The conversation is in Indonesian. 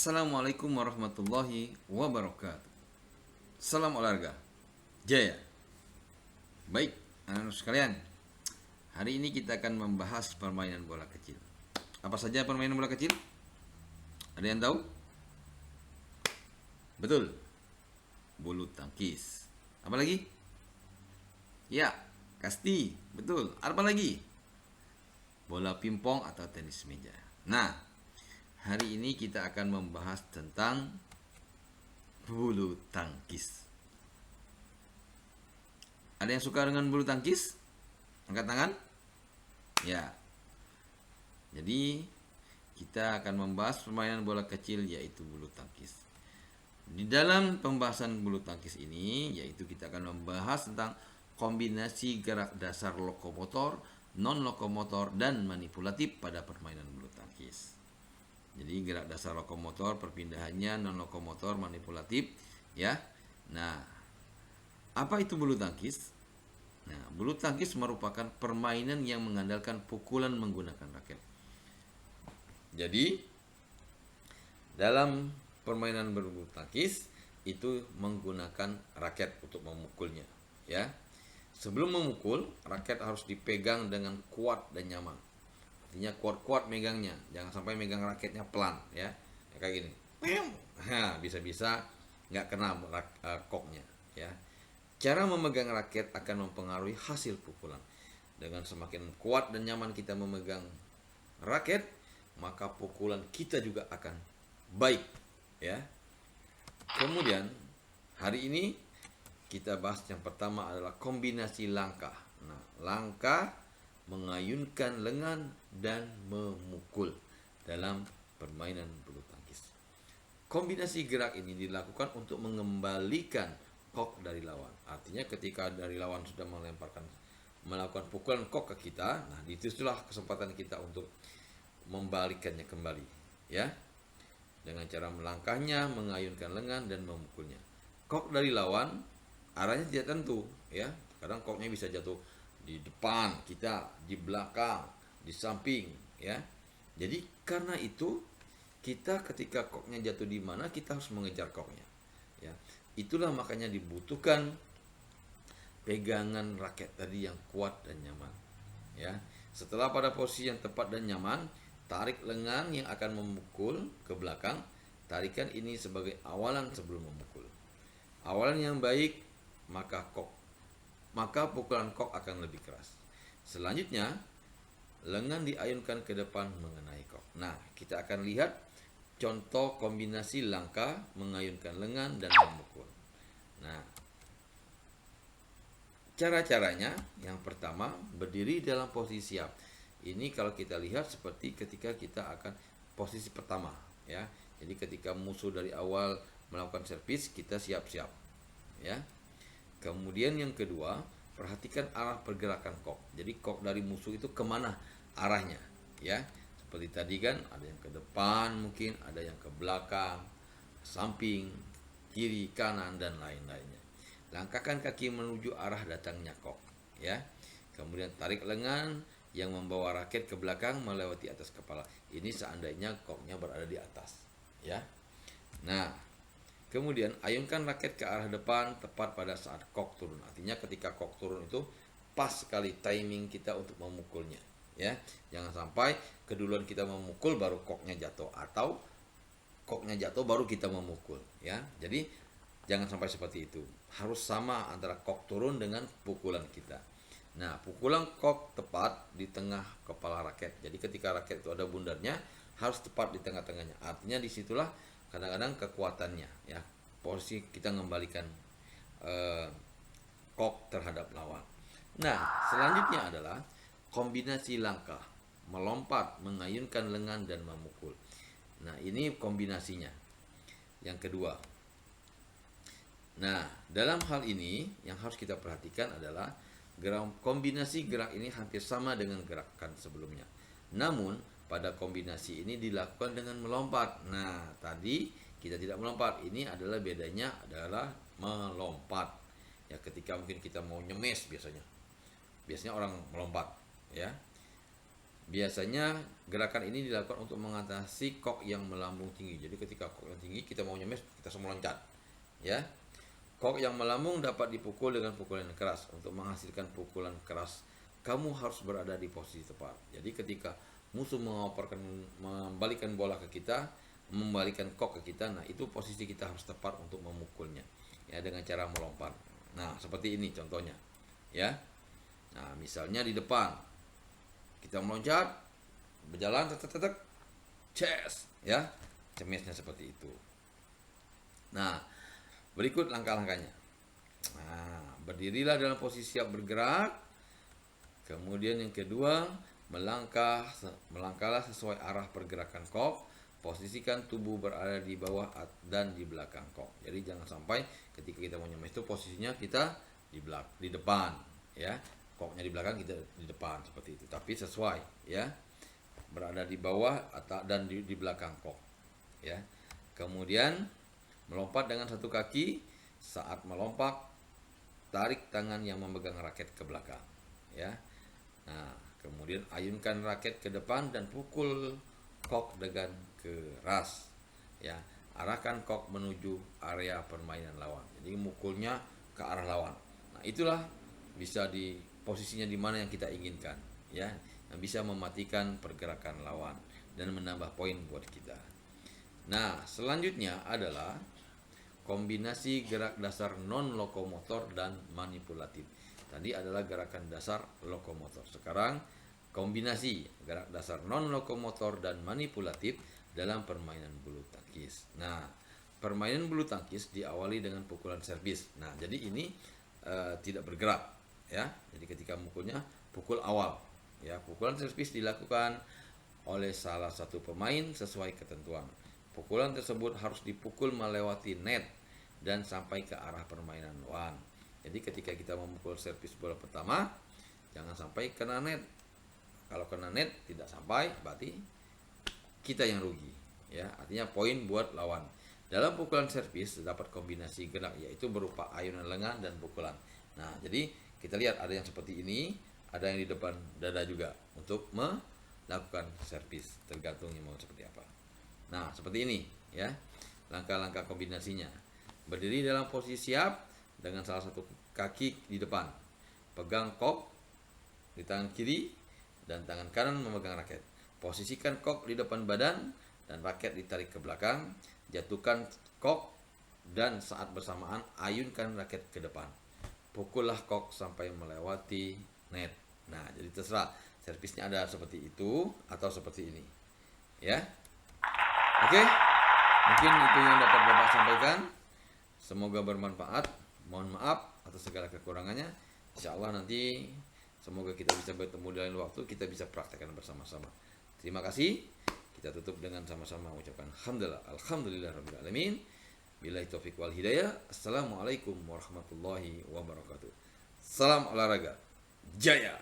Assalamualaikum warahmatullahi wabarakatuh. Salam olahraga Jaya. Baik, anak-anak sekalian, hari ini kita akan membahas permainan bola kecil. Apa saja permainan bola kecil? Ada yang tahu? Betul, bulu tangkis. Apa lagi? Ya, kasti. Betul. Apa lagi? Bola pingpong atau tenis meja. Nah, hari ini kita akan membahas tentang bulu tangkis. Ada yang suka dengan bulu tangkis? Angkat tangan. Ya. Jadi kita akan membahas permainan bola kecil yaitu bulu tangkis. Di dalam pembahasan bulu tangkis ini yaitu kita akan membahas tentang kombinasi gerak dasar lokomotor, non lokomotor dan manipulatif pada permainan bulu tangkis. Jadi gerak dasar lokomotor, perpindahannya, non lokomotor, manipulatif, ya. Nah, apa itu bulu tangkis? Nah, bulu tangkis merupakan permainan yang mengandalkan pukulan menggunakan raket. Jadi, dalam permainan berbulu tangkis itu menggunakan raket untuk memukulnya, ya. Sebelum memukul, raket harus dipegang dengan kuat dan nyaman. Artinya kuat-kuat megangnya, jangan sampai megang raketnya pelan, ya. Kayak gini. Nah, bisa-bisa nggak kena koknya, ya. Cara memegang raket akan mempengaruhi hasil pukulan. Dengan semakin kuat dan nyaman kita memegang raket, maka pukulan kita juga akan baik, ya. Kemudian hari ini kita bahas yang pertama adalah kombinasi langkah. Nah, langkah mengayunkan lengan dan memukul dalam permainan bulu tangkis. Kombinasi gerak ini dilakukan untuk mengembalikan kok dari lawan. Artinya ketika dari lawan sudah melakukan pukulan kok ke kita, nah itulah kesempatan kita untuk membalikannya kembali, ya. Dengan cara melangkahnya, mengayunkan lengan dan memukulnya. Kok dari lawan arahnya tidak tentu, ya. Kadang koknya bisa jatuh di depan kita, di belakang, di samping, ya. Jadi karena itu kita ketika koknya jatuh di mana kita harus mengejar koknya, ya. Itulah makanya dibutuhkan pegangan raket tadi yang kuat dan nyaman, ya. Setelah pada posisi yang tepat dan nyaman, tarik lengan yang akan memukul ke belakang. Tarikan ini sebagai awalan sebelum memukul. Awalan yang baik maka pukulan kok akan lebih keras. Selanjutnya, lengan diayunkan ke depan mengenai kok. Nah, kita akan lihat contoh kombinasi langkah mengayunkan lengan dan memukul. Nah, cara-caranya yang pertama, berdiri dalam posisi siap. Ini kalau kita lihat seperti ketika kita akan posisi pertama, ya. Jadi ketika musuh dari awal melakukan servis, kita siap-siap, ya. Kemudian yang kedua, perhatikan arah pergerakan kok. Jadi kok dari musuh itu kemana arahnya, ya. Seperti tadi kan ada yang ke depan mungkin, ada yang ke belakang, samping, kiri, kanan dan lain-lainnya. Langkahkan kaki menuju arah datangnya kok, ya. Kemudian tarik lengan yang membawa raket ke belakang melewati atas kepala. Ini seandainya koknya berada di atas, ya. Nah, kemudian ayunkan raket ke arah depan tepat pada saat kok turun. Artinya ketika kok turun itu pas sekali timing kita untuk memukulnya, ya. Jangan sampai keduluan kita memukul baru koknya jatuh, atau koknya jatuh baru kita memukul, ya. Jadi jangan sampai seperti itu. Harus sama antara kok turun dengan pukulan kita. Nah, pukulan kok tepat di tengah kepala raket. Jadi ketika raket itu ada bundarnya, harus tepat di tengah-tengahnya. Artinya disitulah kadang-kadang kekuatannya, ya. Posisi kita mengembalikan kok terhadap lawan. Nah, selanjutnya adalah kombinasi langkah, melompat, mengayunkan lengan dan memukul. Nah, ini kombinasinya. Yang kedua. Nah, dalam hal ini yang harus kita perhatikan adalah kombinasi gerak ini hampir sama dengan gerakan sebelumnya. Namun, pada kombinasi ini dilakukan dengan melompat. Nah, tadi kita tidak melompat. Ini adalah bedanya adalah melompat. Ya, ketika mungkin kita mau nyemes biasanya orang melompat, ya. Biasanya gerakan ini dilakukan untuk mengatasi kok yang melambung tinggi. Jadi ketika kok yang tinggi kita mau nyemes, kita semua loncat. Ya. Kok yang melambung dapat dipukul dengan pukulan yang keras. Untuk menghasilkan pukulan keras, kamu harus berada di posisi tepat. Jadi ketika musuh membalikan bola ke kita, membalikan kok ke kita, nah itu posisi kita harus tepat untuk memukulnya. Ya, dengan cara melompat. Nah, seperti ini contohnya. Ya. Nah, misalnya di depan kita meloncat, berjalan, tetek, chest, ya, cemesnya seperti itu. Nah, berikut langkah-langkahnya. Nah, berdirilah dalam posisi siap bergerak. Kemudian yang kedua, melangkahlah sesuai arah pergerakan kok. Posisikan tubuh berada di bawah dan di belakang kok. Jadi jangan sampai ketika kita mau nyemes itu posisinya kita di depan, ya. Koknya di belakang, kita di depan seperti itu. Tapi sesuai, ya. Berada di bawah dan di belakang kok, ya. Kemudian melompat dengan satu kaki. Saat melompat, tarik tangan yang memegang raket ke belakang, ya. Nah, kemudian ayunkan raket ke depan dan pukul kok dengan keras, ya. Arahkan kok menuju area permainan lawan. Jadi mukulnya ke arah lawan. Nah, itulah bisa di posisinya di mana yang kita inginkan, ya, yang bisa mematikan pergerakan lawan dan menambah poin buat kita. Nah, selanjutnya adalah kombinasi gerak dasar non lokomotor dan manipulatif. Tadi adalah gerakan dasar lokomotor. Sekarang kombinasi gerak dasar non lokomotor dan manipulatif dalam permainan bulu tangkis. Nah, permainan bulu tangkis diawali dengan pukulan servis. Nah, jadi ini tidak bergerak, ya. Jadi ketika mukulnya pukul awal, ya. Pukulan servis dilakukan oleh salah satu pemain sesuai ketentuan. Pukulan tersebut harus dipukul melewati net dan sampai ke arah permainan lawan. Jadi ketika kita memukul servis bola pertama, jangan sampai kena net. Kalau kena net tidak sampai, berarti kita yang rugi, ya. Artinya poin buat lawan. Dalam pukulan servis terdapat kombinasi gerak, yaitu berupa ayunan lengan dan pukulan. Nah, jadi kita lihat ada yang seperti ini, ada yang di depan dada juga untuk melakukan servis, tergantung yang mau seperti apa. Nah, seperti ini, ya. Langkah-langkah kombinasinya. Berdiri dalam posisi siap dengan salah satu kaki di depan. Pegang kok di tangan kiri dan tangan kanan memegang raket. Posisikan kok di depan badan dan raket ditarik ke belakang. Jatuhkan kok dan saat bersamaan ayunkan raket ke depan. Pukullah kok sampai melewati net. Nah, jadi terserah servisnya ada seperti itu atau seperti ini, ya. Oke, mungkin itu yang dapat Bapak sampaikan. Semoga bermanfaat. Mohon maaf atas segala kekurangannya. Insya Allah nanti semoga kita bisa bertemu di lain waktu, kita bisa praktekkan bersama-sama. Terima kasih. Kita tutup dengan sama-sama mengucapkan alhamdulillah rabbil alamin. Billahi taufiq wal hidayah. Assalamualaikum warahmatullahi wabarakatuh. Salam olahraga. Jaya.